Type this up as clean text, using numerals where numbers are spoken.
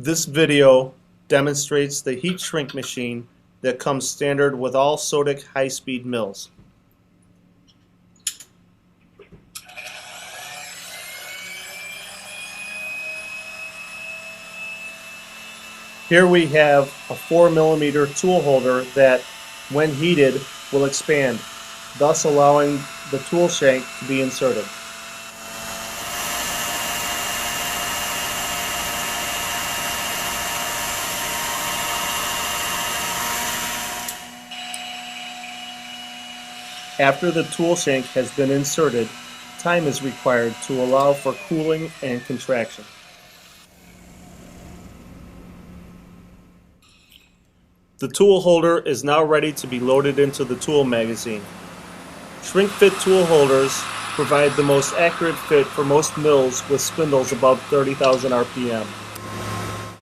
This video demonstrates the heat shrink machine that comes standard with all Sodick high-speed mills. Here we have a 4mm tool holder that, when heated, will expand, thus allowing the tool shank to be inserted. After the tool shank has been inserted, time is required to allow for cooling and contraction. The tool holder is now ready to be loaded into the tool magazine. Shrink fit tool holders provide the most accurate fit for most mills with spindles above 30,000 RPM.